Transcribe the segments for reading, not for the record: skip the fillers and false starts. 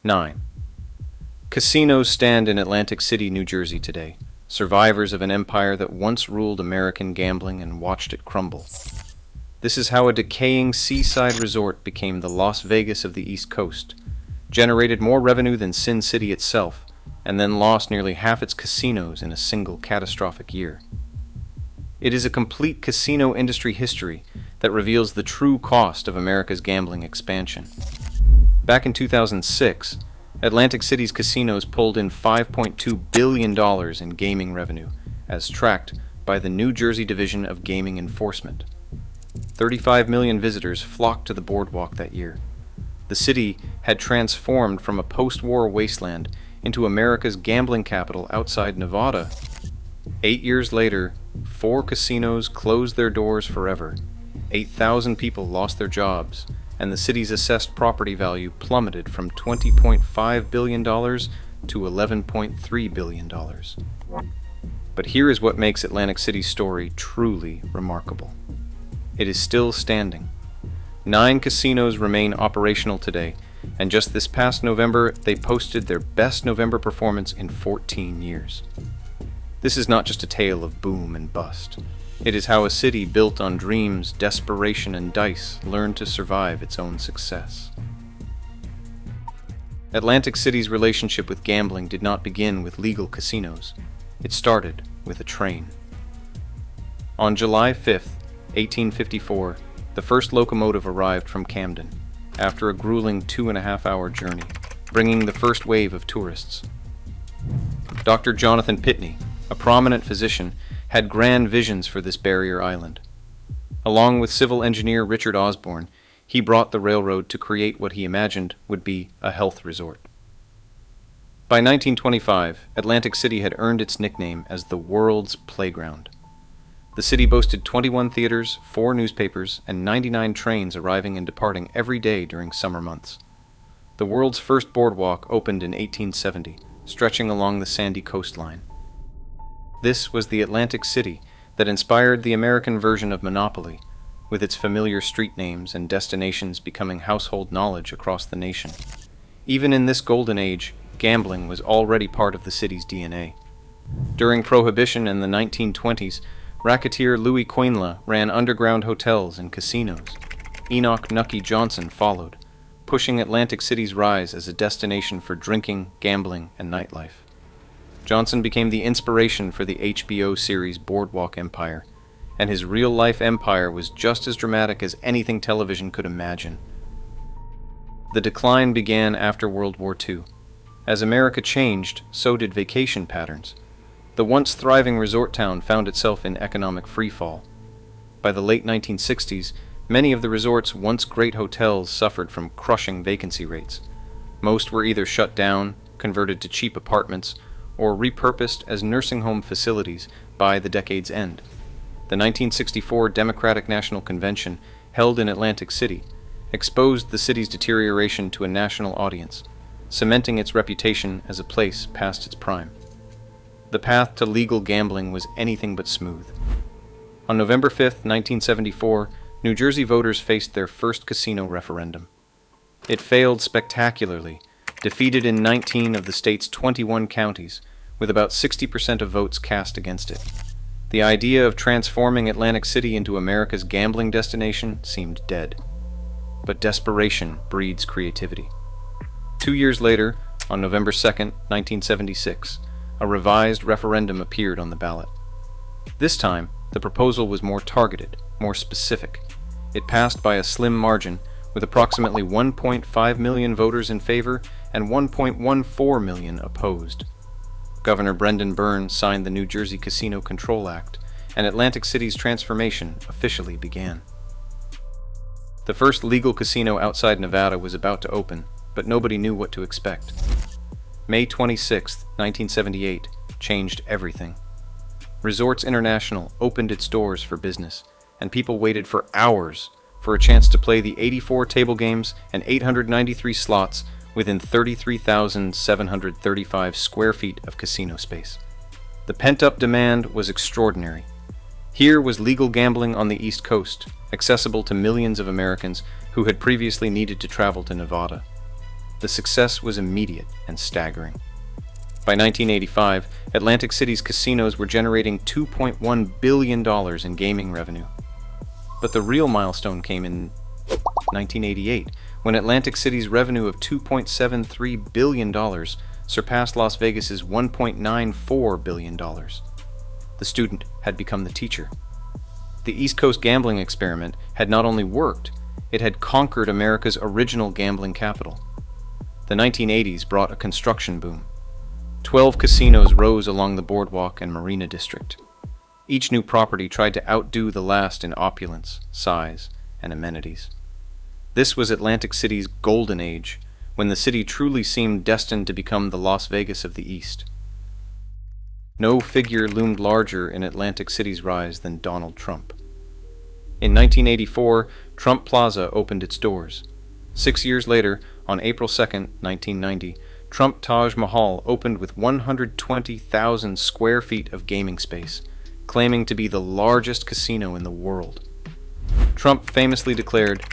9. Casinos stand in Atlantic City, New Jersey today, survivors of an empire that once ruled American gambling and watched it crumble. This is how a decaying seaside resort became the Las Vegas of the East Coast, generated more revenue than Sin City itself, and then lost nearly half its casinos in a single catastrophic year. It is a complete casino industry history that reveals the true cost of America's gambling expansion. Back in 2006, Atlantic City's casinos pulled in $5.2 billion in gaming revenue, as tracked by the New Jersey Division of Gaming Enforcement. 35 million visitors flocked to the boardwalk that year. The city had transformed from a post-war wasteland into America's gambling capital outside Nevada. 8 years later, 4 casinos closed their doors forever. 8,000 people lost their jobs, and the city's assessed property value plummeted from $20.5 billion to $11.3 billion. But here is what makes Atlantic City's story truly remarkable. It is still standing. 9 casinos remain operational today, and just this past November, they posted their best November performance in 14 years. This is not just a tale of boom and bust. It is how a city built on dreams, desperation, and dice learned to survive its own success. Atlantic City's relationship with gambling did not begin with legal casinos. It started with a train. On July 5th, 1854, the first locomotive arrived from Camden, after a grueling 2.5-hour journey, bringing the first wave of tourists. Dr. Jonathan Pitney, a prominent physician, had grand visions for this barrier island. Along with civil engineer Richard Osborne, he brought the railroad to create what he imagined would be a health resort. By 1925, Atlantic City had earned its nickname as the world's playground. The city boasted 21 theaters, 4 newspapers, and 99 trains arriving and departing every day during summer months. The world's first boardwalk opened in 1870, stretching along the sandy coastline. This was the Atlantic City that inspired the American version of Monopoly, with its familiar street names and destinations becoming household knowledge across the nation. Even in this golden age, gambling was already part of the city's DNA. During Prohibition in the 1920s, racketeer Louis Quinlan ran underground hotels and casinos. Enoch Nucky Johnson followed, pushing Atlantic City's rise as a destination for drinking, gambling, and nightlife. Johnson became the inspiration for the HBO series Boardwalk Empire, and his real-life empire was just as dramatic as anything television could imagine. The decline began after World War II. As America changed, so did vacation patterns. The once thriving resort town found itself in economic freefall. By the late 1960s, many of the resort's once great hotels suffered from crushing vacancy rates. Most were either shut down, converted to cheap apartments, or repurposed as nursing home facilities by the decade's end. The 1964 Democratic National Convention, held in Atlantic City, exposed the city's deterioration to a national audience, cementing its reputation as a place past its prime. The path to legal gambling was anything but smooth. On November 5, 1974, New Jersey voters faced their first casino referendum. It failed spectacularly, defeated in 19 of the state's 21 counties, with about 60% of votes cast against it. The idea of transforming Atlantic City into America's gambling destination seemed dead. But desperation breeds creativity. 2 years later, on November 2, 1976, a revised referendum appeared on the ballot. This time, the proposal was more targeted, more specific. It passed by a slim margin, with approximately 1.5 million voters in favor and 1.14 million opposed. Governor Brendan Byrne signed the New Jersey Casino Control Act, and Atlantic City's transformation officially began. The first legal casino outside Nevada was about to open, but nobody knew what to expect. May 26, 1978, changed everything. Resorts International opened its doors for business, and people waited for hours for a chance to play the 84 table games and 893 slots within 33,735 square feet of casino space. The pent-up demand was extraordinary. Here was legal gambling on the East Coast, accessible to millions of Americans who had previously needed to travel to Nevada. The success was immediate and staggering. By 1985, Atlantic City's casinos were generating $2.1 billion in gaming revenue. But the real milestone came in 1988, when Atlantic City's revenue of $2.73 billion surpassed Las Vegas's $1.94 billion. The student had become the teacher. The East Coast gambling experiment had not only worked, it had conquered America's original gambling capital. The 1980s brought a construction boom. 12 casinos rose along the boardwalk and marina district. Each new property tried to outdo the last in opulence, size, and amenities. This was Atlantic City's golden age, when the city truly seemed destined to become the Las Vegas of the East. No figure loomed larger in Atlantic City's rise than Donald Trump. In 1984, Trump Plaza opened its doors. 6 years later, on April 2, 1990, Trump Taj Mahal opened with 120,000 square feet of gaming space, claiming to be the largest casino in the world. Trump famously declared,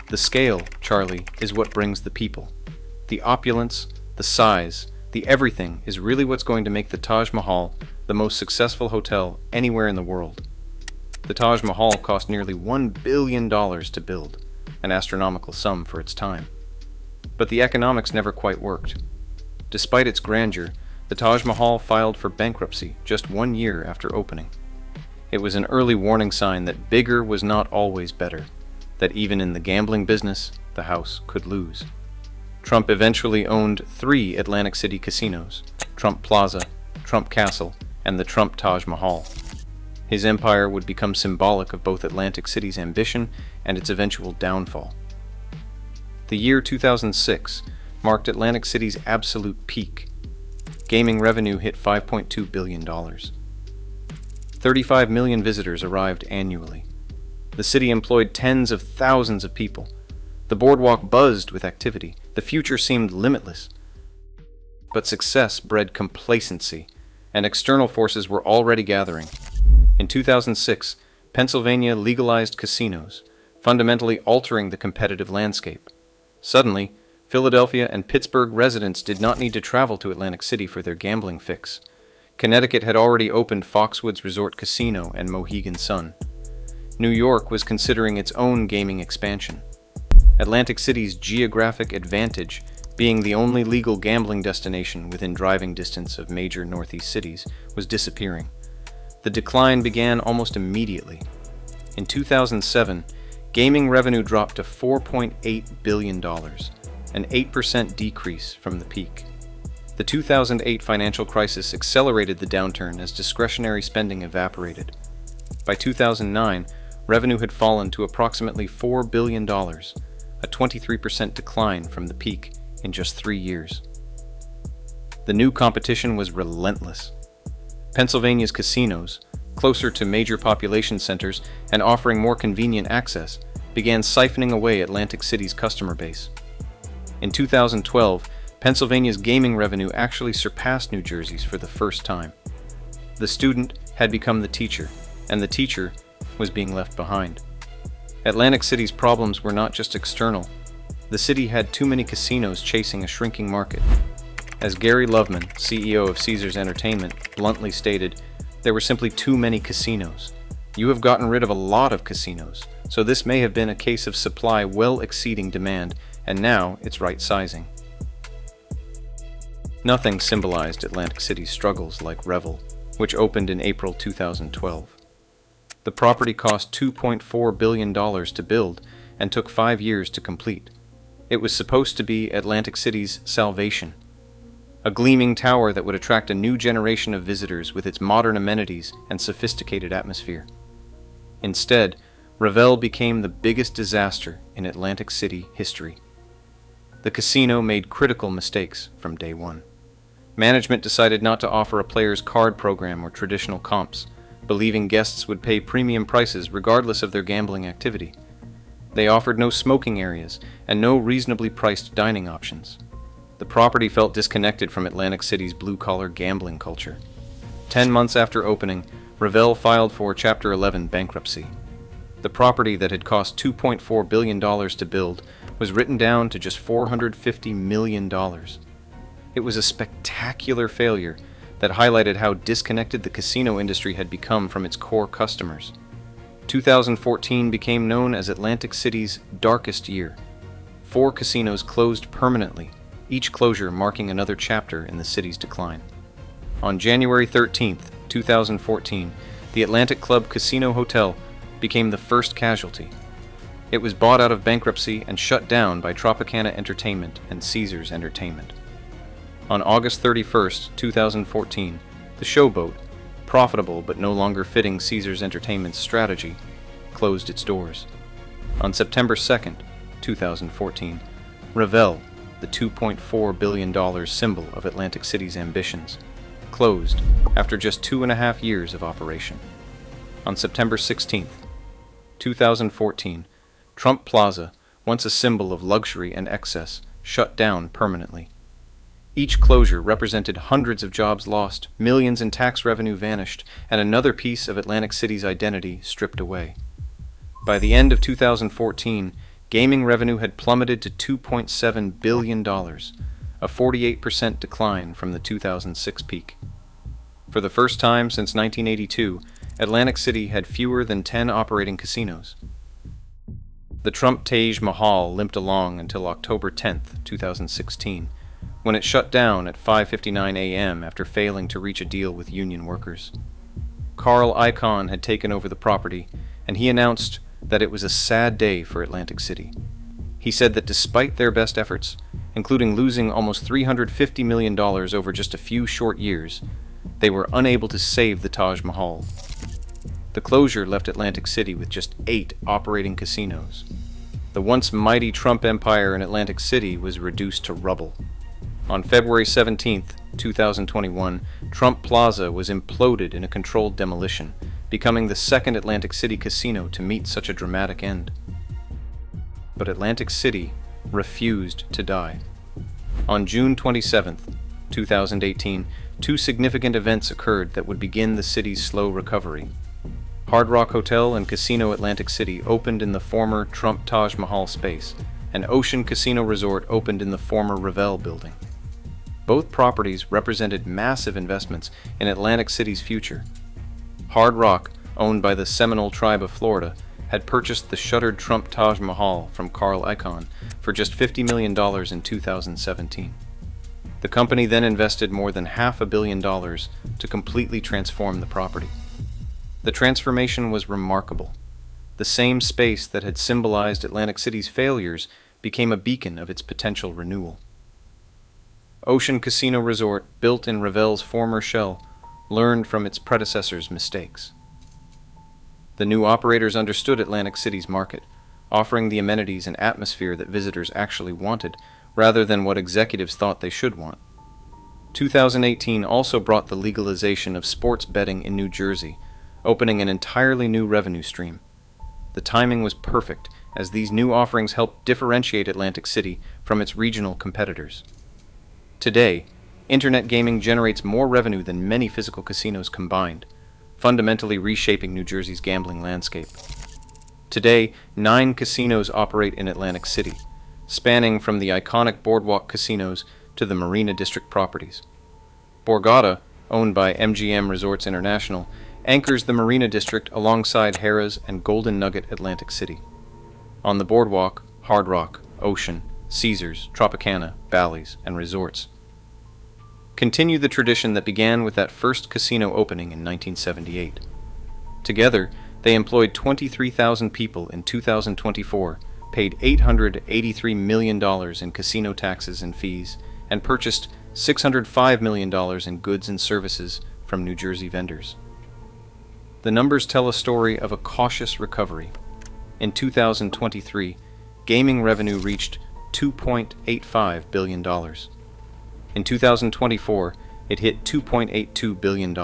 "The scale, Charlie, is what brings the people. The opulence, the size, the everything is really what's going to make the Taj Mahal the most successful hotel anywhere in the world." The Taj Mahal cost nearly $1 billion to build, an astronomical sum for its time. But the economics never quite worked. Despite its grandeur, the Taj Mahal filed for bankruptcy just 1 year after opening. It was an early warning sign that bigger was not always better, that even in the gambling business, the house could lose. Trump eventually owned 3 Atlantic City casinos: Trump Plaza, Trump Castle, and the Trump Taj Mahal. His empire would become symbolic of both Atlantic City's ambition and its eventual downfall. The year 2006 marked Atlantic City's absolute peak. Gaming revenue hit $5.2 billion. 35 million visitors arrived annually. The city employed tens of thousands of people. The boardwalk buzzed with activity. The future seemed limitless. But success bred complacency, and external forces were already gathering. In 2006, Pennsylvania legalized casinos, fundamentally altering the competitive landscape. Suddenly, Philadelphia and Pittsburgh residents did not need to travel to Atlantic City for their gambling fix. Connecticut had already opened Foxwoods Resort Casino and Mohegan Sun. New York was considering its own gaming expansion. Atlantic City's geographic advantage, being the only legal gambling destination within driving distance of major Northeast cities, was disappearing. The decline began almost immediately. In 2007, gaming revenue dropped to $4.8 billion, an 8% decrease from the peak. The 2008 financial crisis accelerated the downturn as discretionary spending evaporated. By 2009, revenue had fallen to approximately $4 billion, a 23% decline from the peak in just 3 years. The new competition was relentless. Pennsylvania's casinos, closer to major population centers and offering more convenient access, began siphoning away Atlantic City's customer base. In 2012, Pennsylvania's gaming revenue actually surpassed New Jersey's for the first time. The student had become the teacher, and the teacher was being left behind. Atlantic City's problems were not just external. The city had too many casinos chasing a shrinking market. As Gary Loveman, CEO of Caesars Entertainment, bluntly stated, "There were simply too many casinos. You have gotten rid of a lot of casinos, so this may have been a case of supply well exceeding demand, and now it's right sizing." Nothing symbolized Atlantic City's struggles like Revel, which opened in April 2012. The property cost $2.4 billion to build and took 5 years to complete. It was supposed to be Atlantic City's salvation, a gleaming tower that would attract a new generation of visitors with its modern amenities and sophisticated atmosphere. Instead, Revel became the biggest disaster in Atlantic City history. The casino made critical mistakes from day one. Management decided not to offer a player's card program or traditional comps, believing guests would pay premium prices regardless of their gambling activity. They offered no smoking areas and no reasonably priced dining options. The property felt disconnected from Atlantic City's blue-collar gambling culture. 10 months after opening, Revel filed for Chapter 11 bankruptcy. The property that had cost $2.4 billion to build was written down to just $450 million. It was a spectacular failure that highlighted how disconnected the casino industry had become from its core customers. 2014 became known as Atlantic City's darkest year. 4 casinos closed permanently, each closure marking another chapter in the city's decline. On January 13, 2014, the Atlantic Club Casino Hotel became the first casualty. It was bought out of bankruptcy and shut down by Tropicana Entertainment and Caesars Entertainment. On August 31, 2014, the Showboat, profitable but no longer fitting Caesars Entertainment's strategy, closed its doors. On September 2, 2014, Revel, the $2.4 billion symbol of Atlantic City's ambitions, closed after just 2.5 years of operation. On September 16, 2014, Trump Plaza, once a symbol of luxury and excess, shut down permanently. Each closure represented hundreds of jobs lost, millions in tax revenue vanished, and another piece of Atlantic City's identity stripped away. By the end of 2014, gaming revenue had plummeted to $2.7 billion, a 48% decline from the 2006 peak. For the first time since 1982, Atlantic City had fewer than 10 operating casinos. The Trump Taj Mahal limped along until October 10, 2016, when it shut down at 5:59 a.m. after failing to reach a deal with union workers. Carl Icahn had taken over the property, and he announced that it was a sad day for Atlantic City. He said that despite their best efforts, including losing almost $350 million over just a few short years, they were unable to save the Taj Mahal. The closure left Atlantic City with just 8 operating casinos. The once mighty Trump empire in Atlantic City was reduced to rubble. On February 17, 2021, Trump Plaza was imploded in a controlled demolition, becoming the second Atlantic City casino to meet such a dramatic end. But Atlantic City refused to die. On June 27, 2018, 2 significant events occurred that would begin the city's slow recovery. Hard Rock Hotel and Casino Atlantic City opened in the former Trump Taj Mahal space, and Ocean Casino Resort opened in the former Revel building. Both properties represented massive investments in Atlantic City's future. Hard Rock, owned by the Seminole Tribe of Florida, had purchased the shuttered Trump Taj Mahal from Carl Icahn for just $50 million in 2017. The company then invested more than $500 million to completely transform the property. The transformation was remarkable. The same space that had symbolized Atlantic City's failures became a beacon of its potential renewal. Ocean Casino Resort, built in Revel's former shell, learned from its predecessor's mistakes. The new operators understood Atlantic City's market, offering the amenities and atmosphere that visitors actually wanted, rather than what executives thought they should want. 2018 also brought the legalization of sports betting in New Jersey, opening an entirely new revenue stream. The timing was perfect, as these new offerings helped differentiate Atlantic City from its regional competitors. Today, internet gaming generates more revenue than many physical casinos combined, fundamentally reshaping New Jersey's gambling landscape. Today, 9 casinos operate in Atlantic City, spanning from the iconic boardwalk casinos to the Marina District properties. Borgata, owned by MGM Resorts International, anchors the Marina District alongside Harrah's and Golden Nugget Atlantic City. On the boardwalk, Hard Rock, Ocean, Caesars, Tropicana, Bally's, and Resorts continue the tradition that began with that first casino opening in 1978. Together, they employed 23,000 people in 2024, paid $883 million in casino taxes and fees, and purchased $605 million in goods and services from New Jersey vendors. The numbers tell a story of a cautious recovery. In 2023, gaming revenue reached $2.85 billion. In 2024, it hit $2.82 billion.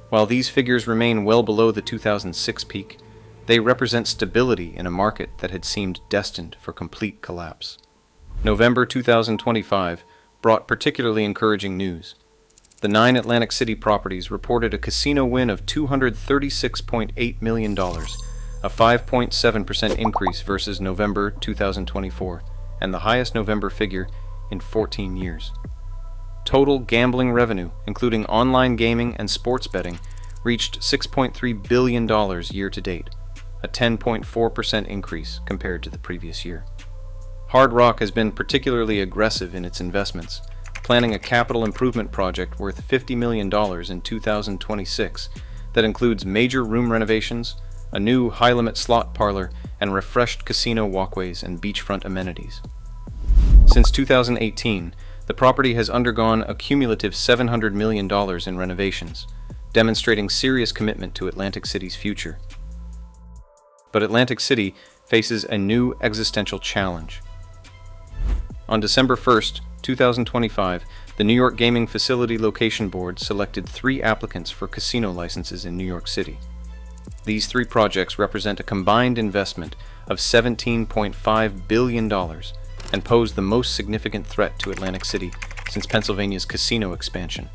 While these figures remain well below the 2006 peak, they represent stability in a market that had seemed destined for complete collapse. November 2025 brought particularly encouraging news. The 9 Atlantic City properties reported a casino win of $236.8 million, a 5.7% increase versus November 2024, and the highest November figure in 14 years. Total gambling revenue, including online gaming and sports betting, reached $6.3 billion year to date, a 10.4% increase compared to the previous year. Hard Rock has been particularly aggressive in its investments, planning a capital improvement project worth $50 million in 2026 that includes major room renovations, a new high-limit slot parlor, and refreshed casino walkways and beachfront amenities. Since 2018, the property has undergone a cumulative $700 million in renovations, demonstrating serious commitment to Atlantic City's future. But Atlantic City faces a new existential challenge. On December 1st, 2025, the New York Gaming Facility Location Board selected 3 applicants for casino licenses in New York City. These 3 projects represent a combined investment of $17.5 billion and pose the most significant threat to Atlantic City since Pennsylvania's casino expansion.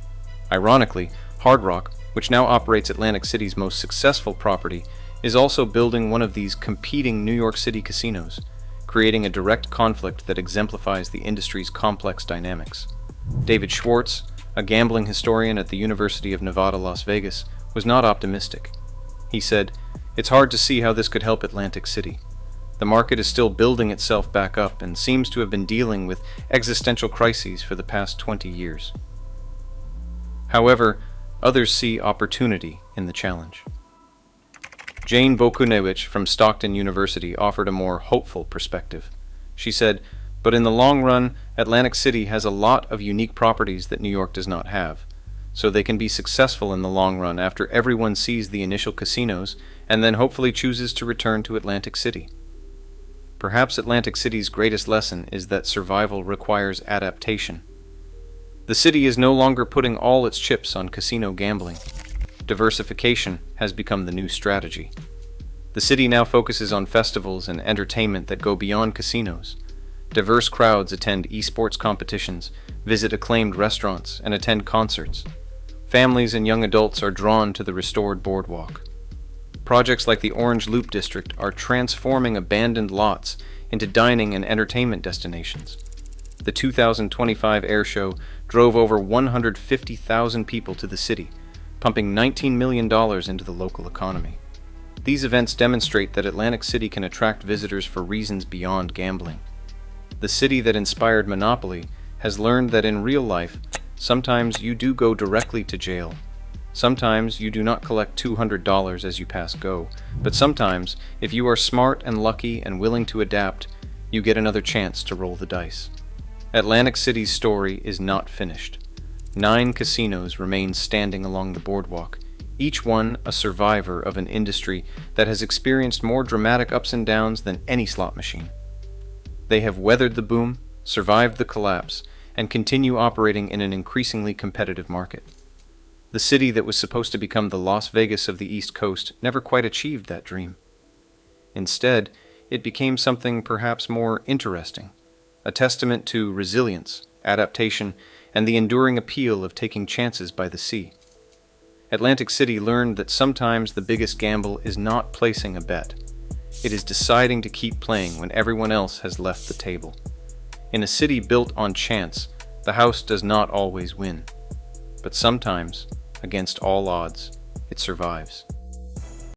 Ironically, Hard Rock, which now operates Atlantic City's most successful property, is also building one of these competing New York City casinos, creating a direct conflict that exemplifies the industry's complex dynamics. David Schwartz, a gambling historian at the University of Nevada, Las Vegas, was not optimistic. He said, "It's hard to see how this could help Atlantic City. The market is still building itself back up and seems to have been dealing with existential crises for the past 20 years. However, others see opportunity in the challenge." Jane Bokunewicz from Stockton University offered a more hopeful perspective. She said, "But in the long run, Atlantic City has a lot of unique properties that New York does not have, so they can be successful in the long run after everyone sees the initial casinos and then hopefully chooses to return to Atlantic City." Perhaps Atlantic City's greatest lesson is that survival requires adaptation. The city is no longer putting all its chips on casino gambling. Diversification has become the new strategy. The city now focuses on festivals and entertainment that go beyond casinos. Diverse crowds attend esports competitions, visit acclaimed restaurants, and attend concerts. Families and young adults are drawn to the restored boardwalk. Projects like the Orange Loop District are transforming abandoned lots into dining and entertainment destinations. The 2025 air show drove over 150,000 people to the city, pumping $19 million into the local economy. These events demonstrate that Atlantic City can attract visitors for reasons beyond gambling. The city that inspired Monopoly has learned that in real life, sometimes you do go directly to jail. Sometimes you do not collect $200 as you pass go, but sometimes, if you are smart and lucky and willing to adapt, you get another chance to roll the dice. Atlantic City's story is not finished. 9 casinos remain standing along the boardwalk, each one a survivor of an industry that has experienced more dramatic ups and downs than any slot machine. They have weathered the boom, survived the collapse, and continue operating in an increasingly competitive market. The city that was supposed to become the Las Vegas of the East Coast never quite achieved that dream. Instead, it became something perhaps more interesting, a testament to resilience, adaptation, and the enduring appeal of taking chances by the sea. Atlantic City learned that sometimes the biggest gamble is not placing a bet. It is deciding to keep playing when everyone else has left the table. In a city built on chance, the house does not always win. But sometimes, against all odds, it survives.